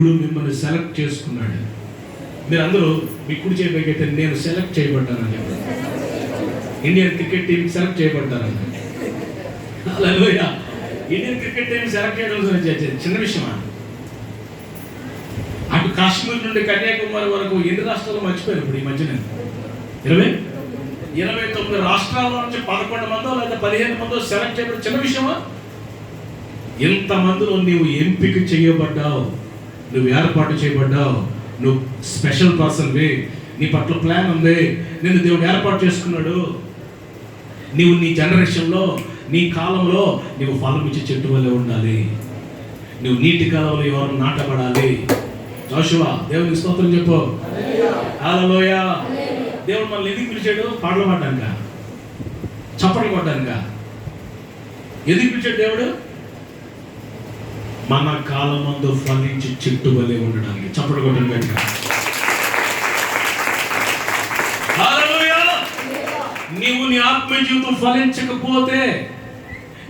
మిమ్మల్ని సెలెక్ట్ చేసుకున్నాడు. మీరు అందరూ మీ కుడి చేయబోయితే నేను సెలెక్ట్ చేయబడ్డానని చెప్పారు. ఇండియన్ క్రికెట్ టీం సెలెక్ట్ చేయబడ్డారని. Hallelujah. Indian cricket team select చేయడం చిన్న విషయమా? అటు కాశ్మీర్ నుండి కన్యాకుమారి వరకు ఎన్ని రాష్ట్రాలు మర్చిపోయారు ఇప్పుడు ఈ మధ్యన? 29 రాష్ట్రాల నుంచి 11 మందో లేదా 15 మందో సెలెక్ట్ చేయడం చిన్న విషయమా? ఇంతమందిలో నీవు ఎంపిక చేయబడ్డావు, నువ్వు ఏర్పాటు చేయబడ్డావు, నువ్వు స్పెషల్ పర్సన్వి, నీ పట్ల ప్లాన్ ఉంది, నిన్ను దేవుడు ఏర్పాటు చేసుకున్నాడు. నీవు నీ జనరేషన్లో, నీ కాలంలో నీవు ఫలం ఇచ్చే చెట్టు వల్లే ఉండాలి. నువ్వు నీటి కాలంలో ఎవరు నాటబడాలి. జోషువా, దేవునికి స్తోత్రం చెప్పు. హల్లెలూయా. దేవుడు మనల్ని ఎందుకు పిలిచాడు? పాటలు పాడడానిక? చప్పట్లు కొట్టడానిక? ఎందుకు పిలిచాడు దేవుడు? మన కాలమందు ఫలించి చెట్టు వలె ఉండడానికి. చప్పట్లు కొట్టడానికి కనుక. నీవు నీ ఆత్మీయ జీవితం ఫలించకపోతే,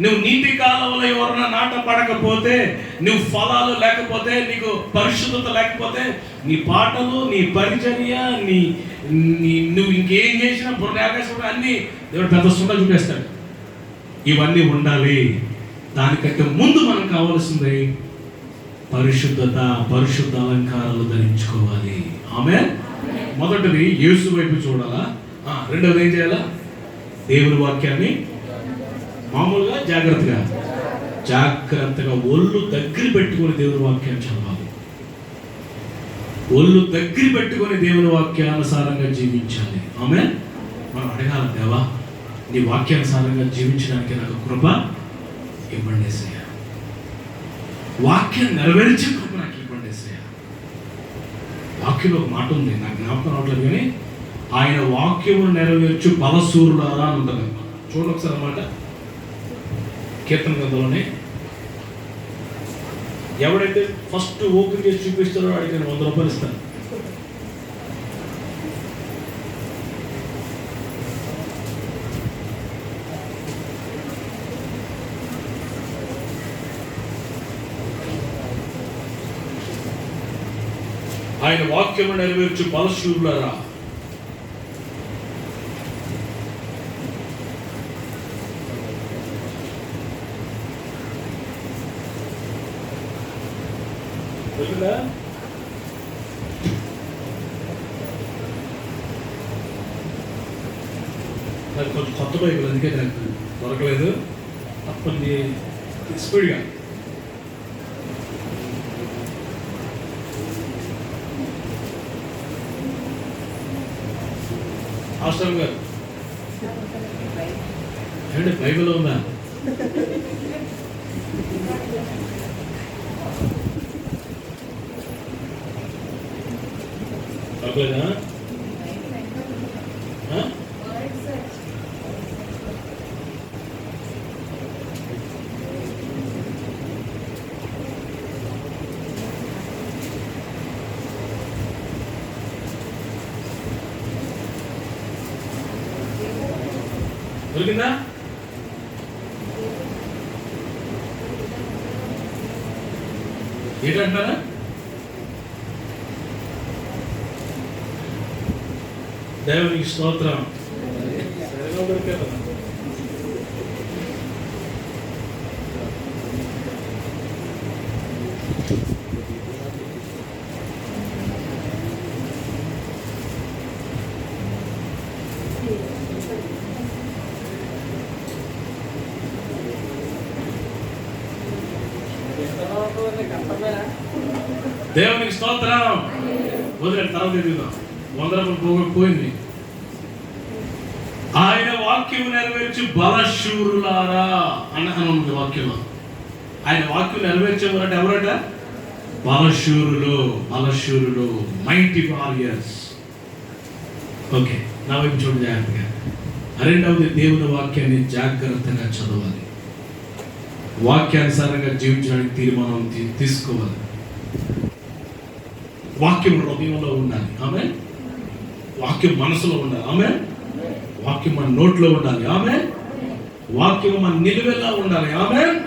నువ్వు నీటి కాలంలో ఎవరన్నా నాటపడకపోతే, నువ్వు ఫలాలు లేకపోతే, నీకు పరిశుద్ధత లేకపోతే, నీ పాటలు, నీ పరిచర్య, నువ్వు ఇంకేం చేసినా పునరాకాశం అన్ని దేవుడు పెద్ద సుండ చూపేస్తాడు. ఇవన్నీ ఉండాలి. దానికంటే ముందు మనకు కావాల్సింది పరిశుద్ధత, పరిశుద్ధ అలంకారాలు ధరించుకోవాలి. ఆమేన్. మొదటిది యేసు వైపు చూడాలా. రెండవది ఏం చేయాలా? దేవుని వాక్యాన్ని మామూలుగా జాగ్రత్తగా ఒళ్ళు దగ్గర పెట్టుకొని దేవుని వాక్యాన్ని చదవాలి. ఒళ్ళు దగ్గర పెట్టుకొని దేవుని వాక్యానుసారంగా జీవించాలి. ఆమేన్. మనం అడగాలి, దేవా నీ వాక్యానుసారంగా జీవించడానికి నాకు కృప ఇవ్వండి యేసయ్య. వాక్యం నెరవేర్చే కృప నాకు ఇవ్వండి యేసయ్య. వాక్యంలో ఒక మాట ఉంది, నాకు జ్ఞాపకం రావట్లేదు, కానీ ఆయన వాక్యము నెరవేర్చు బలశూరులారా అని ఉంటుంది. చూడండి ఒకసారి అన్నమాట. కీర్తన గ్రంథంలోనే ఎవడైతే ఫస్ట్ ఓపెన్ చేసి చూపిస్తారో వాడికి నేను 100 రూపాయలు ఇస్తాను. ఆయన వాక్యము నెరవేర్చు బలశూరులారా. నాకు కొంచెం కొత్త బైబిల్, అందుకే నాకు దొరకలేదు. తప్పని స్పీడ్గా ఆశ్రమ్ గారు ఏమంటే బైబిల్లో ఉందా? దొరకలేదా? దొరికిందా? ఏంటంటారా? దేవునికి స్తోత్రం. సరిగా దొరికారు. దేవునికి స్తోత్రం. వదిలేండి, తర్వాత ఎదుగుదాం. 100 రూపాయలు పోయింది. ఆయన వాక్యం నెరవేర్చి బలశూరులారా అని ఉంది వాక్యంలో. ఆయన వాక్యం నెరవేర్చేవారంటే ఎవరట? బలశూరులు, మైటీ వారియర్స్. ఓకే, నా వైపు చూడండి జాగ్రత్తగా. రెండవది దేవుని వాక్యాన్ని జాగ్రత్తగా చదవాలి. వాక్యానుసారంగా జీవించడానికి తీర్మానం తీసుకోవాలి. వాక్యం హృదయంలో ఉండాలి. ఆమేన్. వాక్యం మనసులో ఉండాలి. ఆమేన్. వాక్యం మన నోట్లో ఉండాలి. ఆమేన్. వాక్యం మన నిలువెల్లా ఉండాలి. ఆమేన్.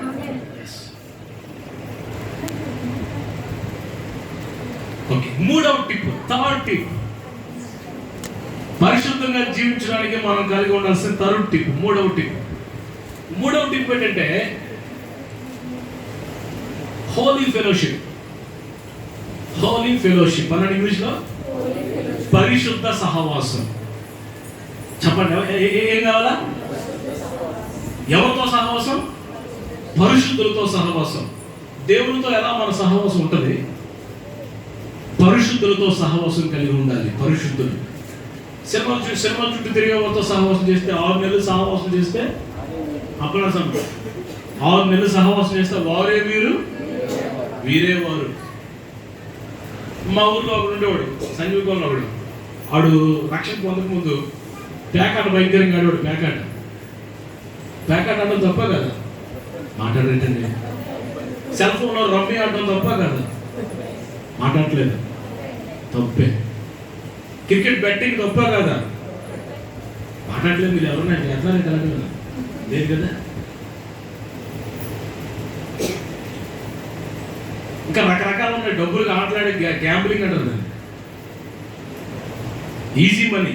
ఓకే, మూడవ టిప్, థర్డ్ టిప్, పరిశుద్ధంగా జీవించడానికి మనం కలిగి ఉండాల్సిన థర్డ్ టిప్, మూడవ టిప్ ఏంటంటే హోలీ ఫెలోషిప్. అన్నాడు ఇంగ్లీష్లో పరిశుద్ధ సహవాసం. చెప్పండి, ఏం కావాలా? ఎవరితో సహవాసం? పరిశుద్ధులతో సహవాసం. దేవునితో ఎలా మన సహవాసం ఉంటుంది? పరిశుద్ధులతో సహవాసం కలిగి ఉండాలి. పరిశుద్ధులు సినిమా చుట్టూ తిరిగే వారితో సహవాసం చేస్తే 6 నెలలు సహవాసం చేస్తే అప్పుడు 6 నెలలు సహవాసం చేస్తే వారే వీరే వారు. మా ఊర్లో ఒకడు ఉండేవాడు, సంజీవకంలో ఒకడు. వాడు రక్షణ పొందక ముందు పేకాట భయంకరంగా ఆడేవాడు. పేకాట ఆడడం తప్ప కదా? మాట్లాడేటండి. సెల్ ఫోన్లో రమ్మీ ఆడడం తప్ప కదా? మాట్లాడలేదు, తప్పే. క్రికెట్ బెట్టింగ్ తప్ప కదా? మాట్లాడలేదు. మీరు ఎవరన్నా ఎట్లా లేదు కదా? ఇంకా రకరకాలు ఉన్నాయి. డబ్బులు ఆటలాడే గ్యాంబ్లింగ్ అంటారు దాన్ని. ఈజీ మనీ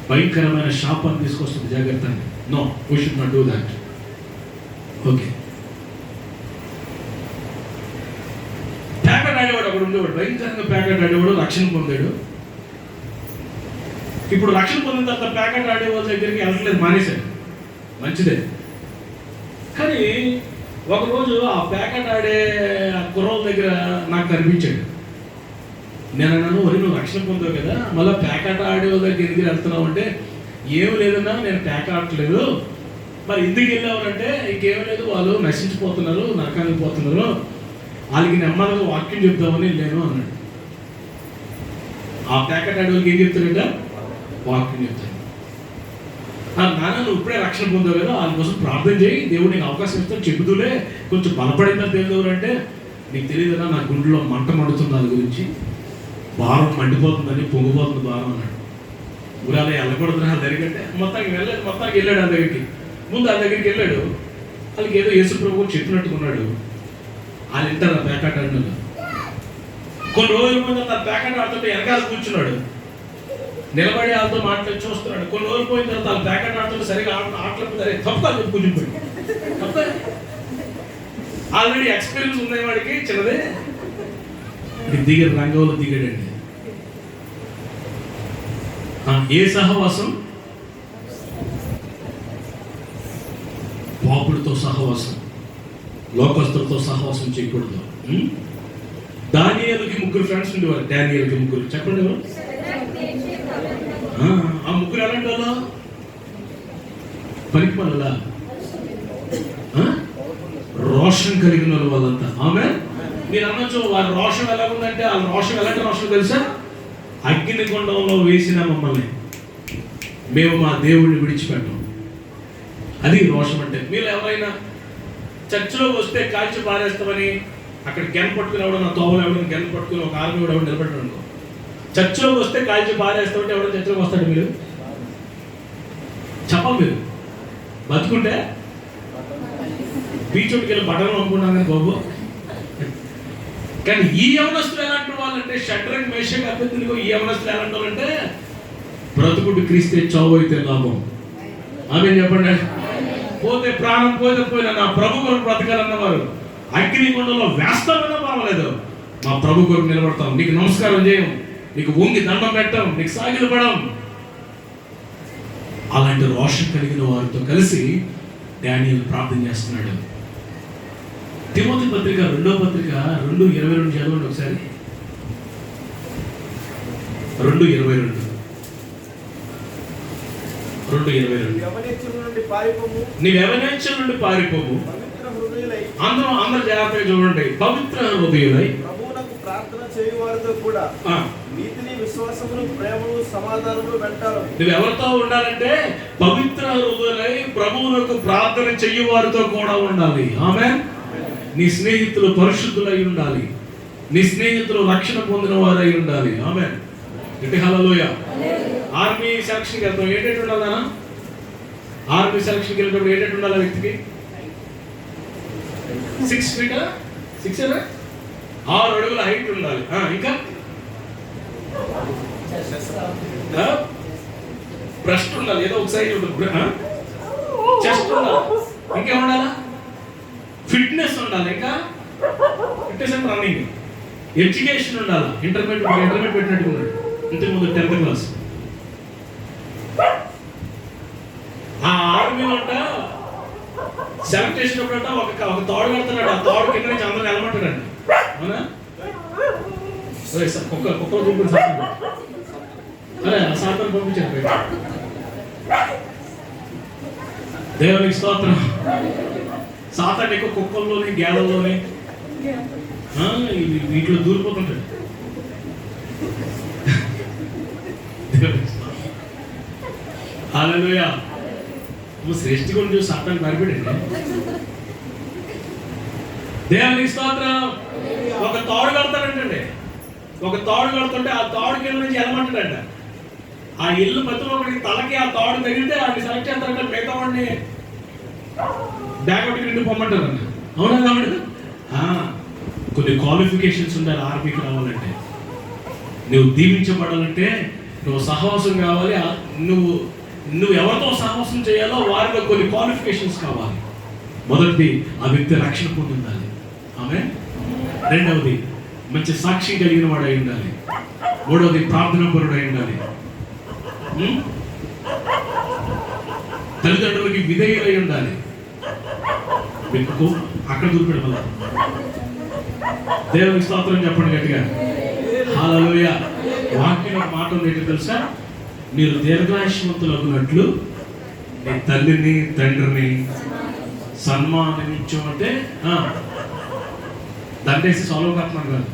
భయంకరమైన శాపాన్ని తీసుకొస్తుంది. జాగ్రత్త. No, we should not do that. Okay, packet ఆడేవాడు అక్కడ ఉండేవాడు, భయంకరంగా ప్యాకెట్ ఆడేవాడు, రక్షణ పొందాడు. ఇప్పుడు రక్షణ పొందిన తర్వాత ప్యాకెట్ ఆడే వాళ్ళ దగ్గరికి వెళ్ళట్లేదు, మానేశాడు. మంచిదే. కానీ ఒకరోజు ఆ ప్యాకెట్ ఆడే కుర్రోళ్ళ దగ్గర నాకు కనిపించాడు. నేను అన్నాను, ఒరి నువ్వు రక్షణ పొందావు కదా, మళ్ళీ ప్యాకెట్ ఆడే వాళ్ళ దగ్గర ఎందుకు వెళ్తున్నావు అంటే, ఏం లేదన్నా నేను ప్యాకెట్ ఆడట్లేదు. మరి ఎందుకు వెళ్ళావునంటే, ఇంకేం లేదు, వాళ్ళు నశించిపోతున్నారు, నరకానికి పోతున్నారు, వాళ్ళకి నెమ్మదిగా వాక్యం చెప్తామని వెళ్ళాను అన్నాడు. ఆ ప్యాకెట్ ఆడే వాళ్ళకి ఏం చెప్తాడంట? వాక్యం చెప్తాడు. నాన్న నువ్వు ఇప్పుడే రక్షణ పొందావు కదా, వాళ్ళ కోసం ప్రార్థన చేయి, దేవుడు నీకు అవకాశం ఇస్తాను, చెబుతూలే కొంచెం బలపడిందని తెలియదు అంటే, నీకు తెలియదునా నా గుండెలో మంట మండుతుంది, దాని గురించి భారం మండిపోతుందని, పొంగిపోతుంది భారం అన్నాడు. ఊరాలే వెళ్ళకూడదు నా దగ్గరికంటే మొత్తానికి వెళ్ళాడు. ఆ దగ్గరికి వెళ్ళాడు. వాళ్ళకి ఏదో యేసు ప్రభు చెప్పినట్టుకున్నాడు. వాళ్ళు ఇంటారు ఆ ప్యాకెట్ ఆడినాడు. కొన్ని రోజుల ముందు తన ప్యాకెట్ ఆడుతుంటే వెనకాల కూర్చున్నాడు, నిలబడి వాళ్ళతో మాట్లాడి చూస్తున్నాడు. కొన్ని రోజులు పోయిన తర్వాత వాళ్ళ ప్యాకెట్ ఆడుతుంటే సరిగా ఆటలు తప్ప చెప్పి కూర్చుంటాడు. తప్ప ఆల్రెడీ ఎక్స్పీరియన్స్ ఉన్నాయి వాడికి, చిన్నదే. రంగంలో దిగాడండి. ఏ సహవాసం? పాపులతో సహవాసం, లోకస్తులతో సహవాసం చేయకూడదు. దానియేలుకి 3 ఫ్రెండ్స్ ఉండేవారు. డానియేలుకి 3. చెప్పండి ఎవరు? ఆ 3 ఎలాంటి వాళ్ళ? పనికి వాళ్ళ, రోషం కలిగిన వాళ్ళంతా. ఆమె మీరు అనొచ్చు, వారి రోషం ఎలా ఉందంటే, వాళ్ళ రోషం ఎలాంటి రోషం తెలుసా? అగ్నిగుండంలో వేసిన మమ్మల్ని మేము మా దేవుడిని విడిచిపెట్టాం. అది రోషం అంటే. మీరు ఎవరైనా చర్చిలోకి వస్తే కాల్చి పారేస్తామని అక్కడ గెన్ పట్టుకుని ఎవడో, నా తోవలు ఎవడో గెన్ పట్టుకుని ఒక ఆర్మీ కూడా ఎవరు నిలబెట్టాడు అనుకో, చర్చిలోకి వస్తే కాల్చి పారేస్తామంటే ఎవడో చర్చిలోకి వస్తాడు? మీరు చెప్పాలి. మీరు బతుకుంటే బీచోటికి వెళ్ళి బట్టలు అమ్ముకున్నాను కానీ బాబు. కానీ ఈ యవనస్తులు ఎలాంటి వాళ్ళంటే, షడ్రక్ మేషక్ అభ్యర్థులకు ఈ యవనస్తులు ఎలాంటి వాళ్ళంటే, బ్రతుకుడు క్రీస్తే చావు అయితే లాభం. ఆమె చెప్పండి. పోతే ప్రాణం పోయినా నా ప్రభు కొరకు బ్రతకాలన్నవారు అగ్నిగుండంలో వేస్తామన్నా పర్వాలేదు, మా ప్రభు కొరకు నిలబడతాం, నీకు నమస్కారం చేయం, నీకు వంగి దండం పెట్టాం, నీకు సాగిలు పడం. అలాంటి రోషం కలిగిన వారితో కలిసి డానియేలు ప్రార్థన చేస్తున్నాడు. తిమోతి పత్రిక 2వ పత్రిక 2:22 చదవండి ఒకసారి. 2:22. నీ వ్యవనేచ్ఛల నుండి పారిపోము. అందరూ జాగ్రత్తగా చూడండి. పవిత్ర హృదయులై ప్రార్థన చేయువారితో కూడా నీతిని, విశ్వాసమును, ప్రేమను, సమాధానమును వెంటాడు. నువ్వు ఎవరితో ఉండాలంటే పవిత్ర హృదయులై ప్రభువునకు ప్రార్థన చెయ్యువారితో కూడా ఉండాలి. ఆమేన్. నీ స్నేహితులు పరిశుద్ధులై ఉండాలి. నీ స్నేహితులు రక్షణ పొందిన వారై ఉండాలి. ఆమేన్. గట్టి హల్లెలూయా. ఆర్మీ సెలక్షన్కి వెళ్తాం, ఏంటంటే ఉండాలన్నా? ఆర్మీ సెలక్షన్కి వెళ్ళినప్పుడు ఏంటంటే ఉండాలి వ్యక్తికి? 6 feet 6 6 అడుగుల హైట్ ఉండాలి. ఇంకా బ్రెస్ట్ ఉండాలి, ఏదో ఒక సైజ్ ఉంటుంది, చెస్ట్ ఉండాలి, ఇంకేముండాలా, ఫిట్నెస్ ఉండాలి, ఇంకా ఫిట్నెస్ అండ్ రన్నింగ్, ఎడ్యుకేషన్ ఉండాలి, ఇంటర్మీడియట్ పెట్టినట్టు ఉన్నాడు ఇంతకు ముందు 10th క్లాస్. ఆ ఆర్మీలో అంట సెలెక్ట్ చేసినప్పుడు అంట ఒక తాడు కడుతున్నాడు, ఆ తాడు కింద నుంచి అందరూ నిలబట్టాడంట. అవునా? కుక్కలు చూపుడు సాధన, అరే సాధన పంపించారు. దేవునికి స్తోత్రం. సాతాను ఎక్కువ కుక్కల్లోని గేదల్లోని వీటిలో దూరిపోతుంటాడు. హల్లెలూయా. శ్రేష్ఠి గురించి చూసి సాతాను భయపడండి. దేవునికి స్తోత్రం. ఒక తాడు కడతాడంటండి, ఒక తాడు కడుతుంటే ఆ తాడు కింద నుంచి వెళ్ళమంటాడంట. ఆ ఇల్లు ప్రతి ఒక్కడికి తలకి ఆ తాడు తగిలితే వాడిని సెలెక్ట్ చేస్తారంటే మిగతా వాడిని బ్యాక్ అవుట్ పొమ్మంటారంట. అవునా కాబట్టి కొన్ని క్వాలిఫికేషన్స్ ఉండాలి ఆర్మీకి రావాలంటే. నువ్వు దీవించబడాలంటే నువ్వు సహవాసం కావాలి. నువ్వు ఎవరితో సహవాసం చేయాలో వారిలో కొన్ని క్వాలిఫికేషన్స్ కావాలి. మొదటిది, ఆ వ్యక్తి రక్షణ పొంది ఉండాలి. ఆమె. రెండవది, మంచి సాక్షి కలిగిన వాడు అయి ఉండాలి. మూడవది, ప్రార్థనా పరుడు అయి ఉండాలి. తల్లిదండ్రులకి విధేయులై ఉండాలి. మీకు అక్కడ దూరిపెడు మళ్ళా. దేవునికి స్తోత్రం చెప్పండి గట్టిగా. హల్లెలూయా. వాక్యం ఒక మాట ఉంది, ఏంటో తెలుసా? మీరు దీర్ఘాయుష్మంతులు అన్నట్లు మీ తల్లిని తండ్రిని సన్మానించమంటే దండేసి సాల్వ్ కాకున్నాడు కాదు.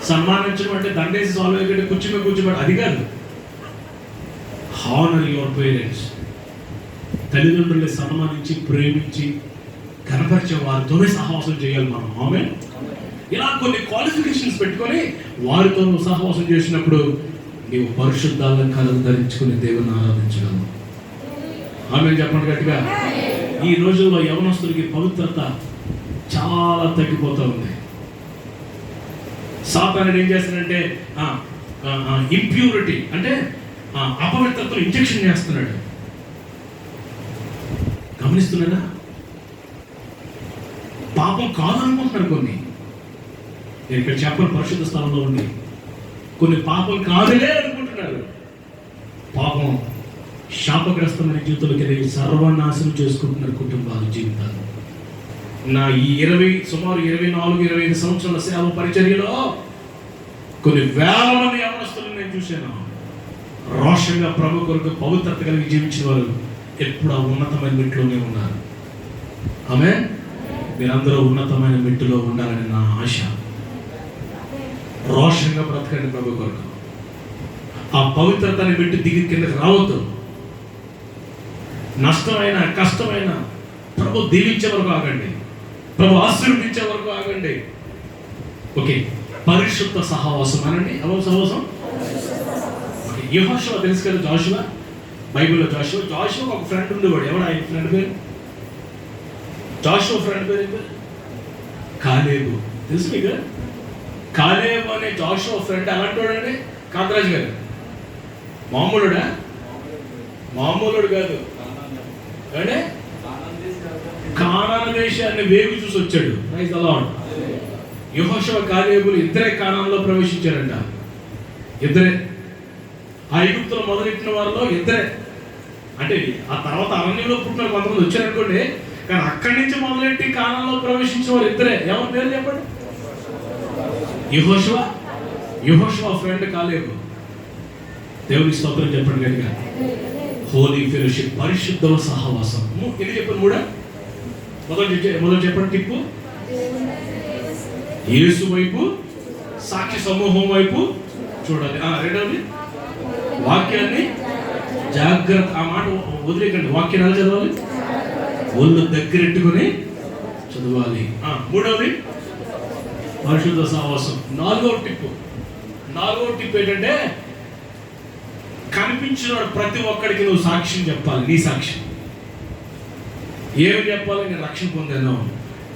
సన్మానించడం అంటే దండేసి సాల్వ్ అయ్యే కూర్చోబెట్టి అది కాదు. Honour your parents. తల్లిదండ్రుల్ని సన్మానించి ప్రేమించి కనపరిచే వారితోనే సహవాసం చేయాలి మనం. ఆమె. ఇలా కొన్ని క్వాలిఫికేషన్స్ పెట్టుకొని వారితో సహవాసం చేసినప్పుడు నీవు పరిశుద్ధాలంకాలను ధరించుకుని దేవుని ఆరాధించగలవు. ఆమె చెప్పండి గట్టిగా. ఈ రోజుల్లో యవనస్తులకి పవిత్రత చాలా తగ్గిపోతూ ఉంది. సాతానుడు ఏం చేస్తాడంటే ఇంప్యూరిటీ అంటే అపవిత్రతను ఇంజెక్షన్ చేస్తున్నాడు. గమనిస్తున్నారా? పాపం కాదనుకుంటున్నారు కొన్ని. నేను ఇక్కడ చెప్పని పరిశుద్ధ స్థలంలో ఉండి కొన్ని పాపం కాదులే అనుకుంటున్నారు. పాపం శాపగ్రస్తమైన జీవితంలోకి వెళ్ళి సర్వనాశనం చేసుకుంటున్నారు కుటుంబాలు, జీవితాలు. నా ఈ సుమారు 24-25 సంవత్సరాల సేవ పరిచర్యలో కొన్ని వేల మంది యవనస్తులను నేను చూశాను. రోషంగా ప్రభు కొరకు పవిత్రత కలిగి జీవించిన వారు ఎప్పుడు ఆ ఉన్నతమైన మెట్టులోనే ఉన్నారు. ఆమె. మీరందరూ ఉన్నతమైన మెట్టులో ఉండాలని నా ఆశ. రోషంగా బ్రతకండి ప్రభు కొరకు. ఆ పవిత్రతని మెట్టు దిగి కిందకి రావద్దు. నష్టమైన కష్టమైన ప్రభు దీవించే వరకు ఆగండి, ప్రభు ఆశీర్వదించే వరకు ఆగండి. ఓకే. పరిశుద్ధ సహవాసం అనండి. ఎవరు సహవాసం? యెహోషువ తెలుసు కదా, జాషువా. బైబిల్లో జాషువా ఒక ఫ్రెండ్ ఉండేవాడు. ఎవడు ఆయన ఫ్రెండ్ పేరు? జాషువా ఫ్రెండ్ పేరు కాలేబు. తెలుసు మీకు? కాలేబు అనే జాషువా ఫ్రెండ్ అలాంటి వాడండి. కాంతరాజు గారు మామూలుడా? మామూలుడు కాదు అంటే కానాను దేశాన్ని వేగు చూసి వచ్చాడు. Praise the Lord. యెహోషువ కాలేబులు ఇద్దరే కానానులో ప్రవేశించారంట. ఇద్దరే. ఆ ఐగుప్తులో మొదలెట్టిన వారిలో ఇద్దరే. అంటే ఆ తర్వాత అరణ్యంలో పుట్టిన కొంతమంది వచ్చారనుకోండి, కానీ అక్కడి నుంచి మొదలెట్టి కానానులో ప్రవేశించిన వారు ఇద్దరే. ఎవరి పేరు చెప్పండి? యెహోషువ ఫ్రెండ్ కాలేబు. దేవుని స్తోత్రం చెప్పండి కనుక. హోలీ ఫెలోషిప్, పరిశుద్ధ సహవాసం. ఇది చెప్పండి. మొదలు చెప్పండి. టిప్పు యేసు వైపు, సాక్షి సమూహం వైపు చూడాలి. రెండవది వాక్యాన్ని జాగ్రత్త. ఆ మాట వదిలేకండి. వాక్యాన్ని ఎలా చదవాలి? ఒళ్ళు దగ్గరెట్టుకుని చదవాలి. మూడవది పరిశుద్ధ సహవాసం. నాలుగవ టిప్పు ఏంటంటే కనిపించిన ప్రతి ఒక్కడికి నువ్వు సాక్ష్యం చెప్పాలి. నీ సాక్ష్యం ఏమి చెప్పాలి? నేను రక్షణ పొందాను,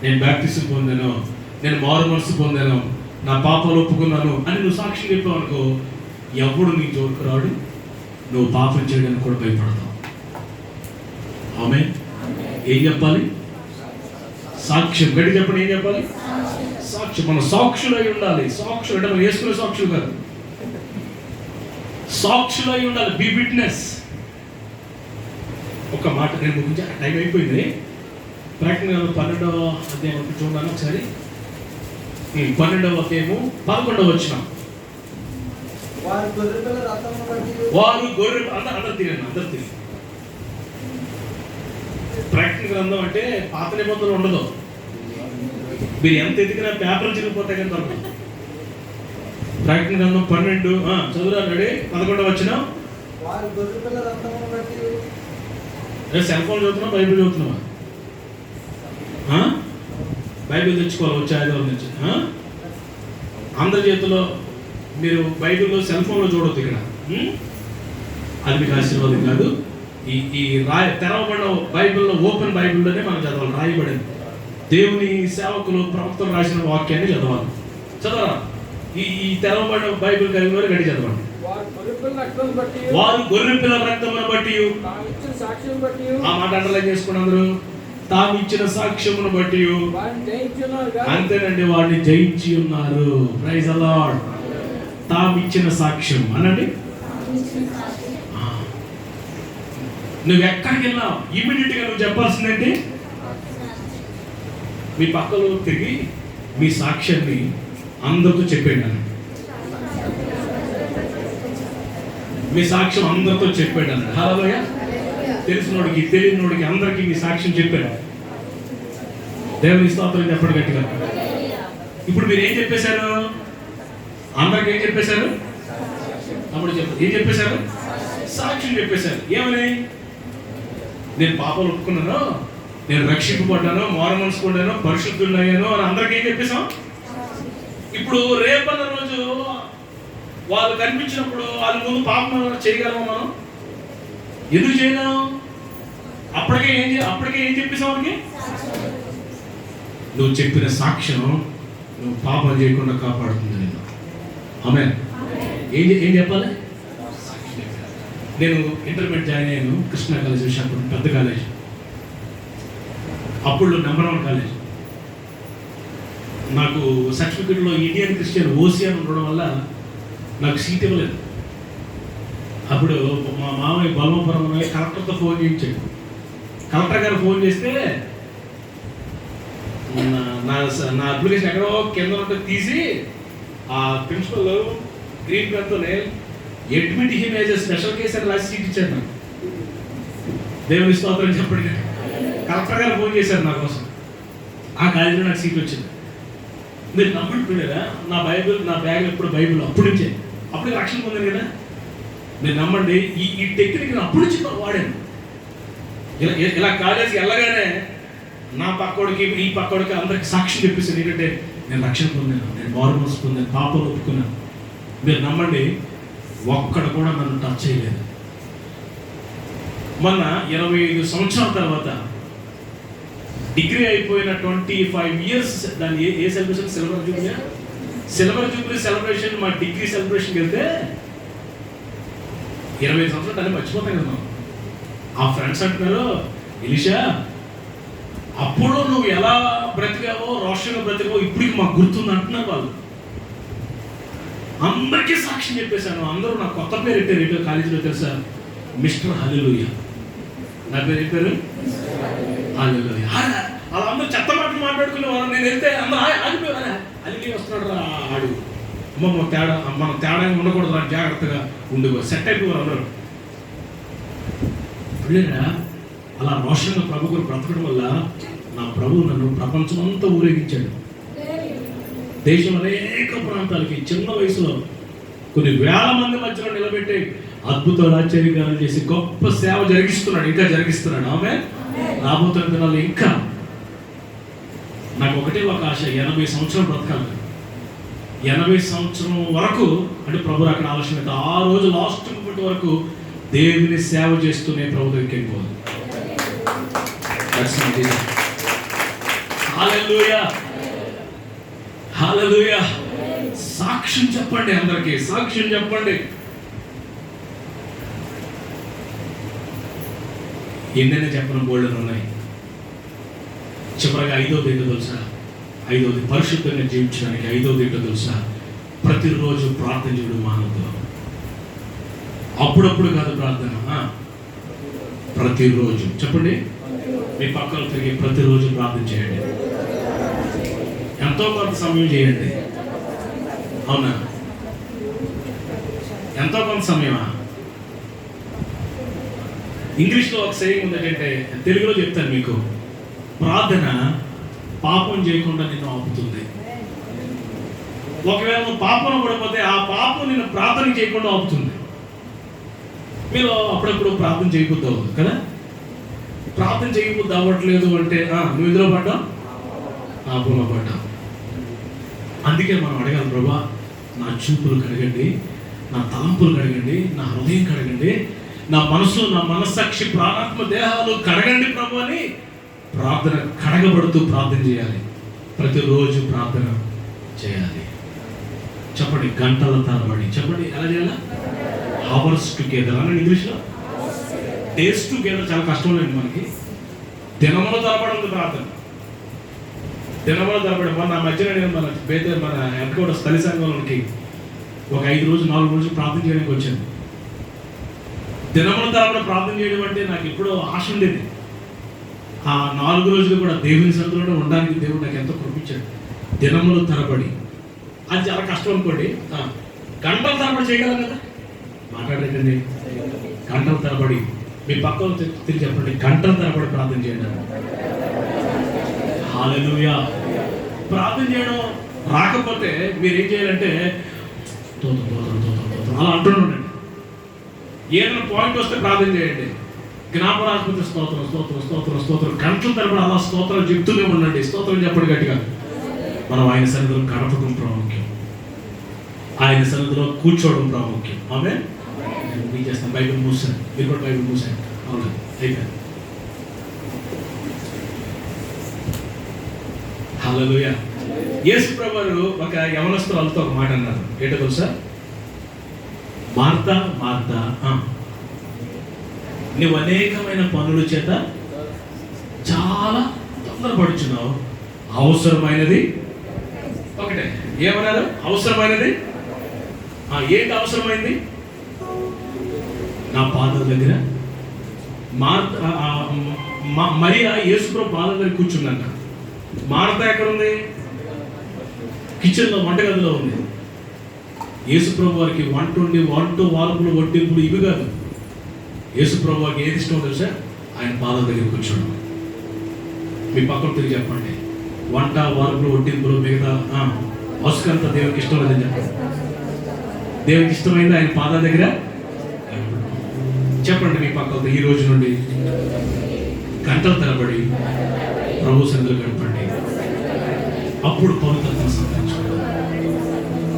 నేను బాప్టిజం పొందాను, నేను మారు మనసు పొందాను, నా పాపాలు ఒప్పుకున్నాను అని నువ్వు సాక్ష్యం చెప్పావు అనుకో, ఎవడు నీ జోలికి రాడు, నువ్వు పాపం చేయడానికి కూడా భయపడతావు. ఆమె ఏం చెప్పాలి? సాక్ష్యం. గట్టి చెప్పండి, ఏం చెప్పాలి? సాక్ష్యం. మనం సాక్షులై ఉండాలి. సాక్షులు అంటే మనం వేసుకునే సాక్షులు కాదు, సాక్షులై ఉండాలి. Be witness. ఒక మాట నేను ముగించా, టైం అయిపోయింది. ప్రకటన 12వ అధ్యాయం చూడాలి ఒకసారి. 12వ అధ్యాయము 11వ వచనం. వారు గొర్రెపిల్ల రక్తమును బట్టి అందరు తిరిగి ప్రకటన గ్రంథం అంటే పాత నిబంధనలు ఉండదు. మీరు ఎంత ఎదిగినా పేపర్లు చిరిగిపోతాయి కదా. ప్రకటన గ్రంథం 12 చదువురాడు 11వ వచనం. వారు గొర్రెపిల్ల రక్తమును బట్టి. సెల్ ఫోన్ చదువుతున్నావా, బైబిల్ చదువుతున్నావా? బైబిల్ తెచ్చుకోవాలి వచ్చే ఆదివారం నుంచి. అందరి చేతిలో మీరు బైబిల్లో సెల్ ఫోన్లో చూడొద్దు. ఇక్కడ అది మీకు ఆశీర్వాదం కాదు. ఈ తెరవబడిన బైబిల్లో, ఓపెన్ బైబిల్లోనే మనం చదవాలి. రాయబడింది దేవుని సేవకులు ప్రవక్తలు రాసిన వాక్యాన్ని చదవాలి. చదవరా? ఈ తెరవబడిన బైబిల్ కలిగిన వారు గడి చదవండి. వారు గొర్రెపిల్ల రక్తమును బట్టి, ఆ మాట అండర్లైన్ చేసుకోండి అందరూ. తాము ఇచ్చిన సాక్ష్యమును బట్టి, అంతేనండి, వాడిని జయించి ఉన్నారు. Praise the Lord. తాము ఇచ్చిన సాక్ష్యం అనండి. నువ్వు ఎక్కడికి వెళ్ళావు, ఇమీడియట్ గా నువ్వు చెప్పాల్సిందేంటి? మీ పక్కలో తిరిగి మీ సాక్ష్యాన్ని అందరితో చెప్పాడు. మీ సాక్ష్యం అందరితో చెప్పాడు అన్నాడు. హల్లెలూయా. తెలిసినోడికి తెలియనోడికి అందరికీ మీ సాక్ష్యం చెప్పాడు. దేవుని స్తోత్రం చెప్పండి గట్టిగా. ఇప్పుడు మీరు ఏం చెప్పేశారు? అందరికి ఏం చెప్పేశారు? అప్పుడు ఏం చెప్పేశారు? సాక్ష్యం చెప్పేశారు. ఏమని? నేను పాపాలు ఒప్పుకున్నాను, నేను రక్షింపబడ్డాను, మారు మనసు పొందాను, పరిశుద్ధులయ్యాను అని అందరికీ ఏం చెప్పేశాం? ఇప్పుడు రేపన్న రోజు వాళ్ళు కనిపించినప్పుడు వాళ్ళ ముందు పాపం చేయగలమా మనం? ఎందుకు చేయలేం? అప్పటికే ఏం చెప్పేసాం వాళ్ళకి? నువ్వు చెప్పిన సాక్ష్యం నువ్వు పాపం చేయకుండా కాపాడుతుంది నేను. ఆమె ఏం చెప్పాలి? నేను ఇంటర్మీడియట్ జాయిన్ అయ్యాను కృష్ణా కాలేజ్, విశాఖపట్నం పెద్ద కాలేజ్. అప్పుడు నెంబర్ 1 కాలేజ్. నాకు సర్టిఫికెట్లో ఇండియన్ క్రిస్టియన్ ఓసియన్ ఉండడం వల్ల నాకు సీట్ ఇవ్వలేదు. అప్పుడు మా మామయ్య బలమపురం కలెక్టర్తో ఫోన్ చేయించాడు. కలెక్టర్ గారు ఫోన్ చేస్తే నా అప్లికేషన్ ఎక్కడో కింద ఉంటే తీసి ఆ ప్రిన్సిపల్ గ్రీన్ పెన్తోనే admit him as a special case అని రాసి సీట్ ఇచ్చారు నాకు. దేవుని స్తోత్రం చెప్పండి. కలెక్టర్ గారు ఫోన్ చేశారు నా కోసం. ఆ కాలేజీలో నాకు సీట్ వచ్చింది. మీరు నమ్ముకుంటున్నారా? నా బ్యాగ్ ఎప్పుడు బైబిల్ అప్పటి నుంచే, అప్పుడు రక్షణ పొందాను కదా. మీరు నమ్మండి, ఈ టెక్నిక్ అప్పుడు నుంచి వాడాను. ఇలా కాలేజీకి వెళ్ళగానే నా పక్కోడికి ఈ పక్కోడికి అందరికి సాక్ష్యం చెప్పేసాను. ఏంటంటే నేను రక్షణ పొందాను, నేను మారు మనసు పొందాను, పాపలు ఒప్పుకున్నాను. మీరు నమ్మండి, ఒక్కడు కూడా నన్ను టచ్ చేయలేదు. మొన్న 25 సంవత్సరాల తర్వాత డిగ్రీ అయిపోయిన 25 ఇయర్స్ దాన్ని ఏ సెలబ్రేషన్? Silver Jubilee celebration. మా డిగ్రీ సెలబ్రేషన్కి వెళ్తే 25 సంవత్సరాలు దాన్ని మర్చిపోతాం కదా. ఆ ఫ్రెండ్స్ అంటున్నారు, ఎలీషా అప్పుడు నువ్వు ఎలా బ్రతికావో, రోషంగా బ్రతికావో ఇప్పటికి మాకు గుర్తుంది అంటున్నారు వాళ్ళు. అందరికీ సాక్ష్యం చెప్పేశాను. అందరూ నాకు కొత్త పేరు పెట్టారు కాలేజీలో తెలుసా? మిస్టర్ హల్లెలూయా. నా పేరు చెప్పారు హల్లెలూయా. అలా అందరూ చెత్త మాటలు మాట్లాడుకునేవారు. నేను వెళ్తే అందరూ ఆగిపోయారా, అల్లి వస్తున్నాడు రా ఆడు, అమ్మ తేడా, మనం తేడా ఉండకూడదు రా, జాగ్రత్తగా ఉండేవారు. సెట్ అయిపోయారు అందరూ. పిల్లరా అలా రోషంగా ప్రభు గారు బ్రతకడం వల్ల నా ప్రభు నన్ను ప్రపంచమంతా ఊరేగించాడు. దేశం అనేక ప్రాంతాలకి చిన్న వయసులో కొన్ని వేల మంది మధ్యలో నిలబెట్టి అద్భుతాలు, ఆశ్చర్యకాలు చేసి గొప్ప సేవ జరిగిస్తున్నాడు, ఇంకా జరిగిస్తున్నాడు. ఆమె రాబోతున్న దినాల్లో ఇంకా. నాకు ఒకటే ఒక ఆశ, 80 సంవత్సరాలు బ్రతకాలి. 80 సంవత్సరం వరకు అంటే ప్రభు అక్కడ ఆలస్యం. ఆ రోజు లాస్ట్ మూమెంట్ వరకు దేవుని సేవ చేస్తూనే ప్రభు దగ్గరికి వెళ్ళిపోవాలి. హల్లెలూయా. హల్లెలూయా. సాక్ష్యం చెప్పండి, అందరికీ సాక్ష్యం చెప్పండి. ఎన్నైనా చెప్పిన బోల్డెన్ ఉన్నాయి. చివరిగా ఐదోది ఏంటో తెలుసా? ఐదోది పరిశుద్ధంగా జీవించడానికి ఐదోది ఏంటో తెలుసా? ప్రతిరోజు ప్రార్థన చేయడం మానవద్దు. అప్పుడప్పుడు కాదు ప్రార్థన, ప్రతిరోజు. చెప్పండి, మీ పక్కన తిరిగి ప్రతిరోజు ప్రార్థన చేయండి. ఎంతో కొంత సమయం చేయండి. అవునా? ఎంతో కొంత సమయమా? ఇంగ్లీష్లో ఒక సేయింగ్ ఉంది, ఏంటంటే తెలుగులో చెప్తాను మీకు. ప్రార్థన పాపం చేయకుండా నిన్ను ఆపుతుంది. ఒకవేళ నువ్వు పాపం పడిపోతే ఆ పాపం నిన్ను ప్రార్థన చేయకుండా ఆపుతుంది. మీరు అప్పుడప్పుడు ప్రార్థన చేయబుద్ధి అవుతుంది కదా. ప్రార్థన చేయబుద్ధి అవ్వట్లేదు అంటే నువ్వు ఇందులో పడ్డావు, పాపంలో పడ్డావు. అందుకే మనం అడగాలి, ప్రభా నా చూపులు కడగండి, నా తలంపులు కడగండి, నా హృదయం కడగండి, నా మనసు, నా మనస్సాక్షి, ప్రాణాత్మ దేహాలు కడగండి ప్రభు అని ప్రార్థన కడగబడుతూ ప్రార్థన చేయాలి. ప్రతిరోజు ప్రార్థన చేయాలి. చెప్పండి, గంటల తరబడి. చెప్పండి, ఎలా చేయాలా? అవర్స్ టుగెదర్ అని ఇంగ్లీష్లో. డేస్ టుగెదర్ చాలా కష్టం లేదు మనకి. దినముల తరబడి ఉంది ప్రార్థన. దినముల తరబడి. మన మధ్యన నేను మన హెడ్ క్వార్టర్స్ స్థలి సంఘంలోనికి ఒక 5 రోజులు 4 రోజులు ప్రార్థన చేయడానికి వచ్చాను. దినముల తరబడి ప్రార్థన చేయడం అంటే నాకు ఎప్పుడో ఆశ ఉండేది. ఆ 4 రోజులు కూడా దేవుని సన్నిధిలో ఉండడానికి దేవుడు నాకు ఎంతో కృపించాడు. దినముల తరబడి అది చాలా కష్టం అనుకోండి. గంటల తరబడి చేయగలం కదా. మాట్లాడేటండి, గంటల తరబడి. మీ పక్కన తిరిగి చెప్పండి, గంటల తరబడి ప్రార్థన చేయండి. హల్లెలూయా. ప్రార్థన చేయడం రాకపోతే మీరు ఏం చేయాలంటే అలా అంటుండండి. ఏదైనా పాయింట్ వస్తే ప్రార్థన చేయండి. జ్ఞాపకాస్పత్రి స్తోత్రం స్తోత్రం స్తోత్రం స్తోత్రం గంటల తరబడి అలా స్తోత్రాలు చెప్తూనే ఉండండి. స్తోత్రం చెప్పండి గట్టిగా. మనం ఆయన సన్నిధిలో గడపడం ప్రాముఖ్యం, ఆయన సన్నిధిలో కూర్చోవడం ప్రాముఖ్యం. ఆమె నేను చేస్తాను. బైబిల్ మూసాను, మీరు కూడా బైబిల్ మూసాను. అవునా? అయిపోయింది. హల్లెలూయా. యేసు ప్రభువు ఒక యవనస్తురాలతో ఒక మాట అన్నారు. ఏంటో తెలుసా? మార్తా మార్తా, నువ్వు అనేకమైన పనుల చేత చాలా తొందరపడుచున్నావు, అవసరమైనది ఒకటే. ఏమన్నారు? అవసరమైనది. ఏంటి అవసరమైంది? నా పాదం దగ్గర. మరియా యేసు ప్రభు పాదం దగ్గర కూర్చుందంట. మార్తా ఎక్కడుంది? కిచెన్లో, వంటగదిలో ఉంది. యేసు ప్రభు వారికి వంట వార్పులు వడ్డింపులు ఇవి కాదు. యేసు ప్రభు వారికి ఏది ఇష్టం తెలుసా? ఆయన పాదం దగ్గర కూర్చోడం. మీ పక్కన తిరిగి చెప్పండి, వంట వార్పులు వడ్డింపులు మిగతా అవసరంతా దేవునికి ఇష్టం లేదని చెప్పండి. దేవునికి ఇష్టమైంది ఆయన పాదాల దగ్గర చెప్పండి. మీ పక్కన ఈ రోజు నుండి గంటల తరబడి ప్రభు సన్నిధిలో గడపండి. అప్పుడు పవిత్రతను సంతరించుకోవాలి.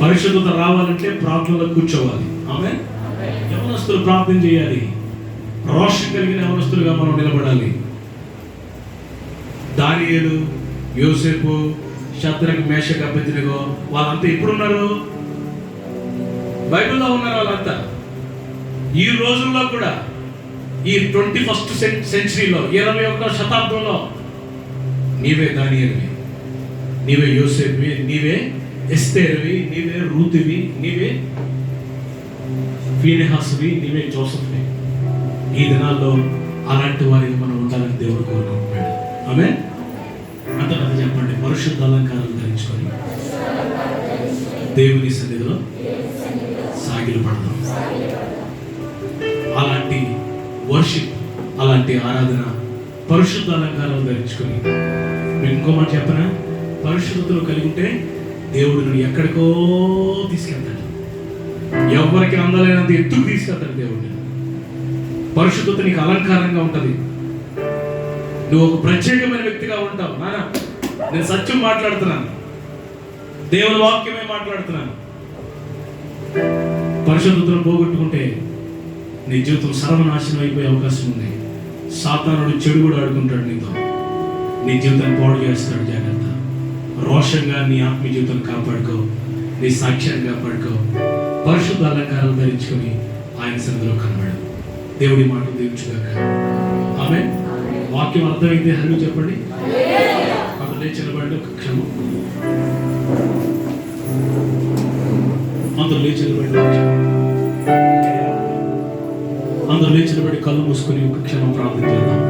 పరిశుద్ధత రావాలంటే ప్రార్థనలో కూర్చోవాలి. ఆమె యవనస్తులు ప్రార్థన చేయాలి. రోషం కలిగిన యవనస్తులుగా మనం నిలబడాలి. దానియేలు, యోసేపు, షద్రకు, మేషకు, అబేద్నెగో వాళ్ళంతా ఎప్పుడున్నారు? బైబిల్లో ఉన్నారు వాళ్ళంతా. ఈ రోజుల్లో కూడా, ఈ 21st సెంచరీలో, 21వ శతాబ్దంలో నీవే దానియేలువి, నీవే యోసేపువి, నీవే ఎస్తేరువి, నీవే రూతువి, నీవే ఫీనెహాసువి, నీవే జోసెఫ్వి. ఈ దినాల్లో అలాంటి వారికి మనం ఉండాలని దేవుడు కోరుకుంటున్నాడు. ఆమె అంతా చెప్పండి, పరిశుద్ధ అలంకారాలు ధరించుకొని దేవుని సన్నిధిలో సాగిలు పడదాం. అలాంటి వర్షిప్, అలాంటి ఆరాధన, పరిశుద్ధ అలంకారాలు ధరించుకొని. ఇంకో మాట చెప్పనా? పరిశుద్ధతలు కలిగి ఉంటే దేవుడు నువ్వు ఎక్కడికో తీసుకెళ్తాడు. ఎవరికి అందలేనంత ఎత్తుకు తీసుకెళ్తాడు దేవుడు. పరిశుద్ధత నీకు అలంకారంగా ఉంటుంది. నువ్వు ఒక ప్రత్యేకమైన వ్యక్తిగా ఉంటావు. నాన్న, నేను సత్యం మాట్లాడుతున్నాను, దేవుని వాక్యమే మాట్లాడుతున్నాను. పరిశుద్ధతను పోగొట్టుకుంటే నీ జీవితం సర్వనాశనం అయిపోయే అవకాశం ఉంది. సాతానుడు చెడు కూడా ఆడుకుంటాడు నీతో, నీ జీవితాన్ని పాడు చేస్తాడు. జాగ్రత్త. రోషంగా నీ ఆత్మీయ జీవితం కాపాడుకో, నీ సాక్ష్యాన్ని కాపాడుకో, పరిశుద్ధ అలంకారాలు ధరించుకొని ఆయన సన్నిధిలో కనబడు. దేవుడి మాట దీవించుగాక. ఆమె వాక్యం అర్థమైంది. హల్లు చెప్పండి. అక్కడ లేచి నిలబడి ఒక క్షణం, అందరూ లేచి నిలబడి ఒక క్షణం, అందరూ లేచి నిలబడి కళ్ళు మూసుకొని ఒక క్షణం ప్రార్థన చేద్దాం.